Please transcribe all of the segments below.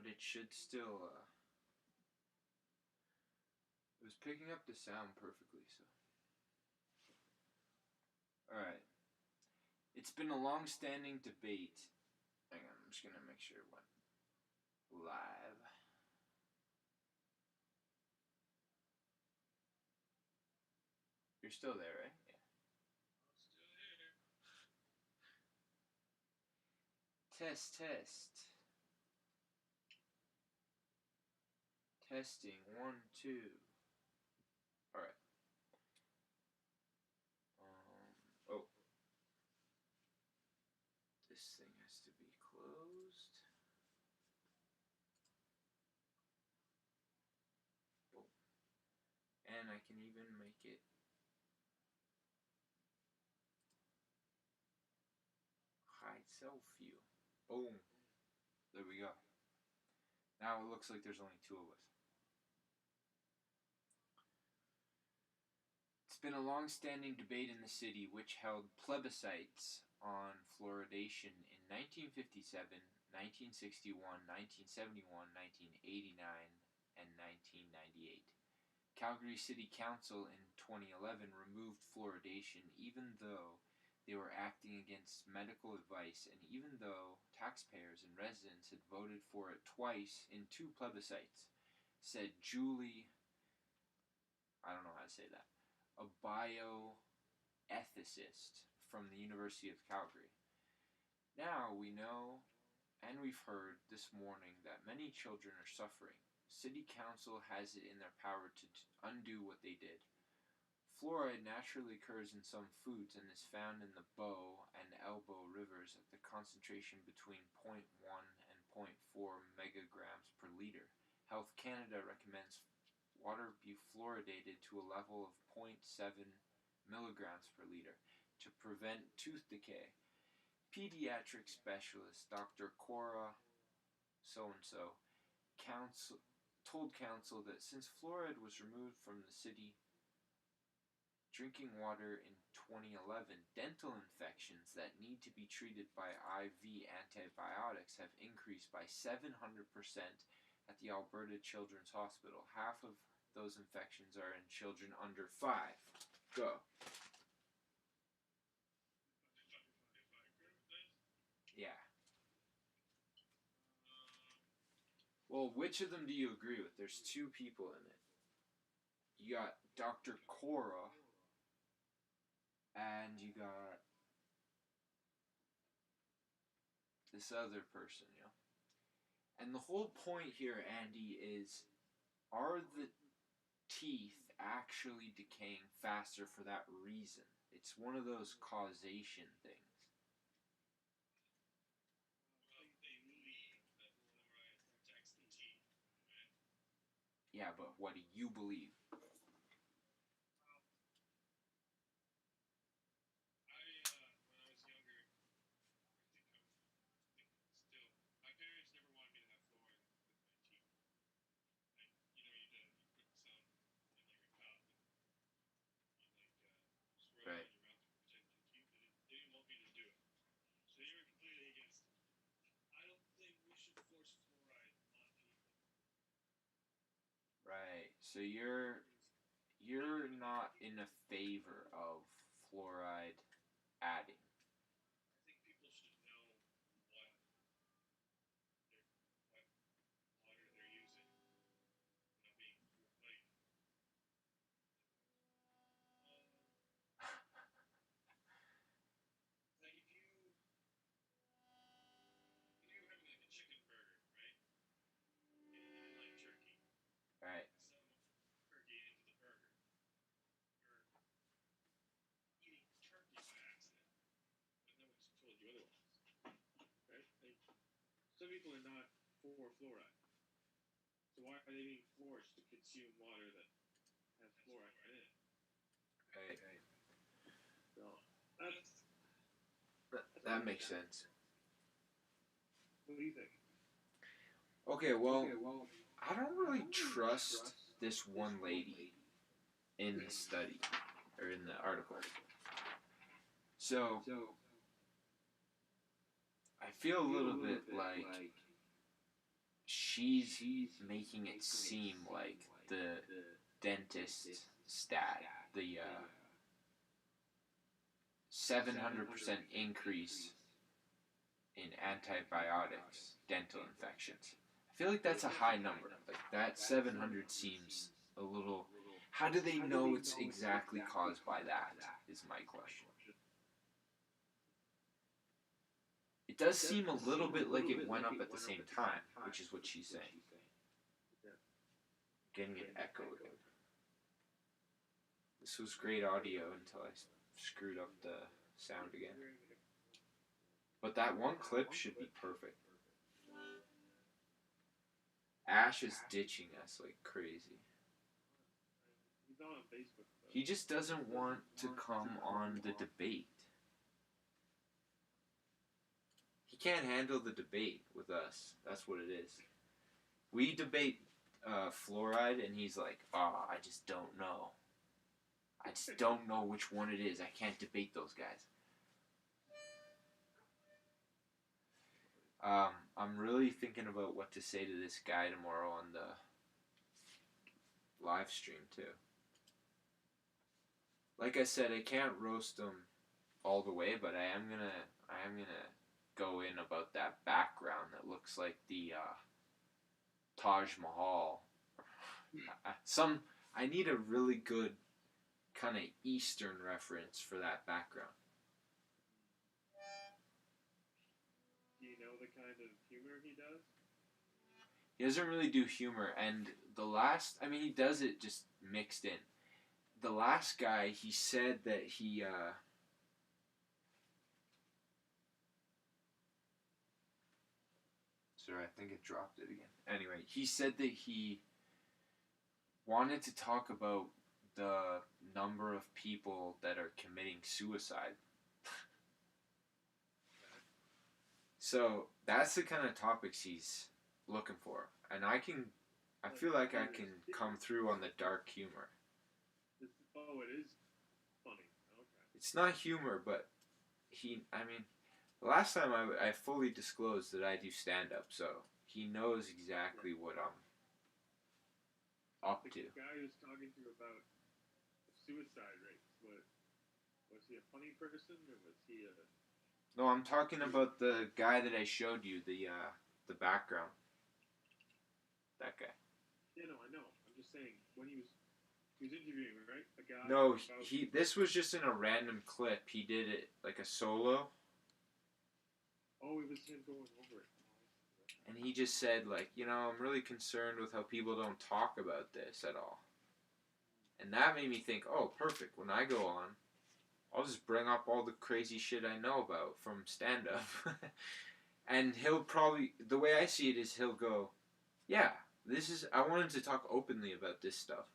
it should still, it was picking up the sound perfectly, so. Alright. It's been a long-standing debate. Hang on, I'm just gonna make sure it went live. You're still there, right? Yeah. I'm still here. Test. Testing, 1, 2. Alright. Oh. This thing has to be closed. Boom. And I can even make it hide self view. Boom. There we go. Now it looks like there's only 2 of us. It's been a long-standing debate in the city which held plebiscites on fluoridation in 1957, 1961, 1971, 1989, and 1998. Calgary City Council in 2011 removed fluoridation even though they were acting against medical advice and even though taxpayers and residents had voted for it twice in 2 plebiscites, said Julie, I don't know how to say that, a bioethicist from the University of Calgary. Now we know and we've heard this morning that many children are suffering. City Council has it in their power to undo what they did. Fluoride naturally occurs in some foods and is found in the Bow and Elbow rivers at the concentration between 0.1 and 0.4 megagrams per liter. Health Canada recommends water be fluoridated to a level of 0.7 milligrams per liter to prevent tooth decay. Pediatric specialist Dr. Cora so-and-so told council that since fluoride was removed from the city drinking water in 2011, dental infections that need to be treated by IV antibiotics have increased by 700% at the Alberta Children's Hospital. Half of those infections are in children under 5. Go. Yeah. Well, which of them do you agree with? There's 2 people in it. You got Dr. Cora, and you got this other person, you know? And the whole point here, Andy, is are the teeth actually decaying faster for that reason? It's one of those causation things. Well, they believe that fluoride protects the teeth, right? Yeah, but what do you believe? Well, when I was younger, I think still, my parents never wanted me to have fluoride with my teeth. Like, you put some in like a cup and you swirl it Right. in your mouth to protect your teeth. They didn't want me to do it. So they were completely against it. I don't think we should force fluoride on people. Right. So you're not in a favor of fluoride adding. I think people should know what what water they're using. Being like, like if you're having like a chicken burger, right? And you didn't like turkey, Right. some turkey into the burger. You're eating turkey by accident, but no one's told you otherwise, right? Like, some people are not for fluoride, so why are they being forced to consume water that has fluoride in it? Right. So That makes sense. what do you think? Okay, well, I don't really trust this one lady in the study or in the article. So I feel a little bit like she's making it seem like the dentist stat, the 700% increase in antibiotics, dental infections. I feel like that's a high number. Like that 700 seems a little. How do they know it's exactly caused by that? Is my question. It does seem a little bit like it went up at the same time, which is what she's saying. Getting it echoed. This was great audio until I screwed up the sound again. But that one clip should be perfect. Ash is ditching us like crazy. He's not on Facebook, though. He just doesn't want to come on the debate. He can't handle the debate with us. That's what it is. We debate fluoride, and he's like, I just don't know. I just don't know which one it is. I can't debate those guys. I'm really thinking about what to say to this guy tomorrow on the live stream too. Like I said, I can't roast him all the way, but I am gonna go in about that background that looks like the Taj Mahal. I need a really good kind of Eastern reference for that background. Do you know the kind of humor he does? He doesn't really do humor, and he does it just mixed in. The last guy, he said that he, sorry, I think it dropped it again. Anyway, he said that he wanted to talk about the number of people that are committing suicide. So that's the kind of topics he's looking for, and I feel like I can come through on the dark humor. Oh, it is funny. Okay. It's not humor, but the last time I fully disclosed that I do stand-up, so he knows exactly what I'm up to. The guy who's talking to you about suicide rates, was he a funny person, or was he a... No, I'm talking about the guy that I showed you, the background. That guy. Yeah, no, I know. I'm just saying, when he was interviewing, right? A guy. No, this was just in a random clip. He did it like a solo. Oh, it was him going over it. And he just said, like, I'm really concerned with how people don't talk about this at all. And that made me think, oh, perfect. When I go on, I'll just bring up all the crazy shit I know about from stand-up. And he'll probably, the way I see it is he'll go, yeah, I want him to talk openly about this stuff.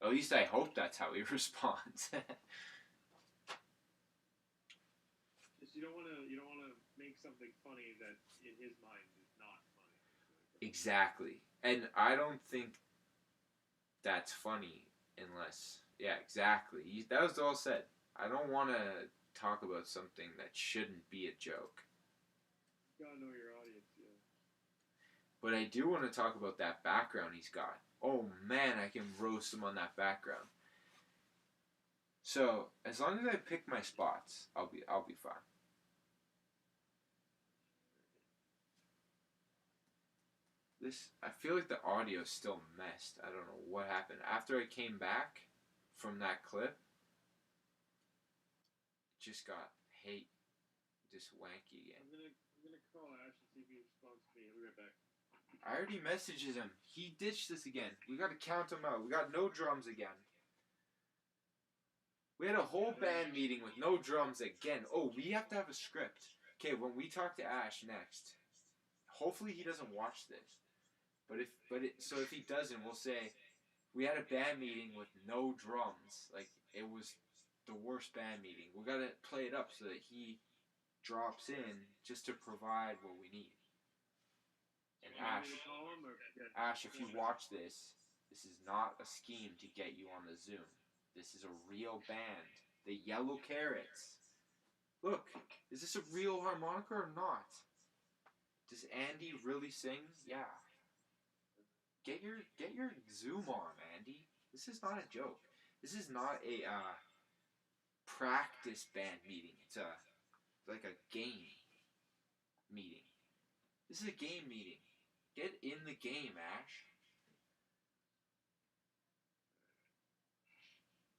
At least I hope that's how he responds. You don't want to make something funny that in his mind is not funny. Exactly. And I don't think that's funny unless... Yeah, exactly. That was all said. I don't want to talk about something that shouldn't be a joke. You gotta know your audience, yeah. But I do want to talk about that background he's got. Oh man, I can roast him on that background. So, as long as I pick my spots, I'll be fine. I feel like the audio is still messed. I don't know what happened. After I came back from that clip, just got just wanky again. I'm gonna call Ash and see if he responds to me. I'll be right back. I already messaged him. He ditched us again. We gotta count him out. We got no drums again. We had a whole band meeting with no drums again. Oh, we have to have a script. Okay, when we talk to Ash next, hopefully he doesn't watch this. So if he doesn't, we'll say we had a band meeting with no drums. Like, it was the worst band meeting. We gotta play it up so that he drops in just to provide what we need. And Ash, if you watch this is not a scheme to get you on the Zoom. This is a real band. The Yellow Carrots. Look, is this a real harmonica or not? Does Andy really sing? Yeah. Get your Zoom on, Andy. This is not a joke. This is not a practice band meeting. It's like a game meeting. This is a game meeting. Get in the game, Ash.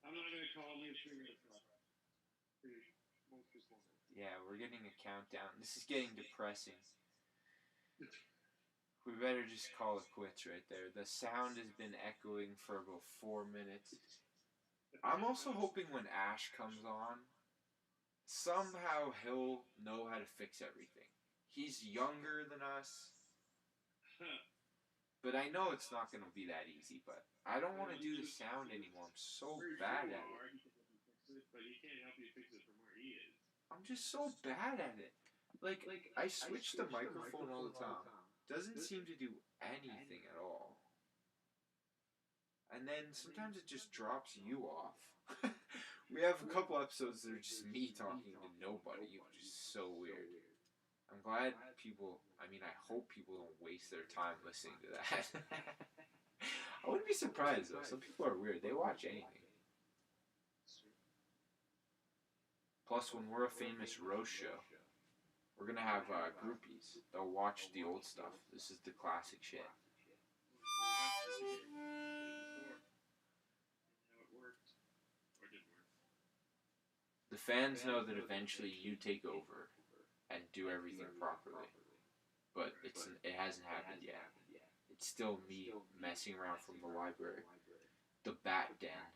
I'm not gonna call him finger Yeah, we're getting a countdown. This is getting depressing. We better just call it quits right there. The sound has been echoing for about 4 minutes. I'm also hoping when Ash comes on, somehow he'll know how to fix everything. He's younger than us, but I know it's not going to be that easy, but I don't want to do the sound anymore. I'm so bad at it. But he can't help you fix it from where he is. I'm just so bad at it. Like I switch the microphone all the time. Doesn't seem to do anything at all. And then sometimes it just drops you off. We have a couple episodes that are just me talking to nobody, which is so weird. I'm glad people, I hope people don't waste their time listening to that. I wouldn't be surprised though. Some people are weird. They watch anything. Plus, when we're a famous roast show, we're going to have groupies. They'll watch the old stuff. This is the classic shit. The fans know that eventually you take over and do everything properly. But it hasn't happened yet. It's still me messing around from the library. The Bat Den.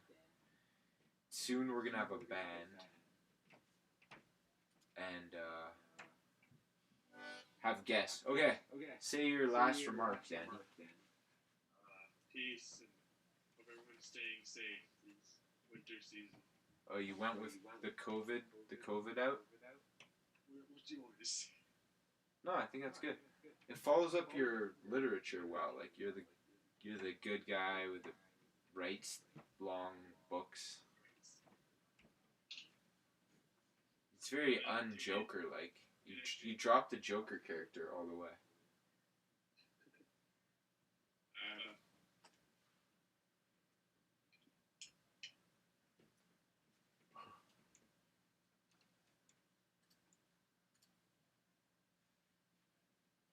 Soon we're going to have a band. And have guests. Okay. Say your last remarks, Danny. Peace, and hope everyone's staying safe this winter season. Oh, you went with the COVID out? What do you want me to say? No, I think that's good. It follows up your literature well. Like you're the good guy with the writes long books. It's very un-Joker like. You drop the Joker character all the way.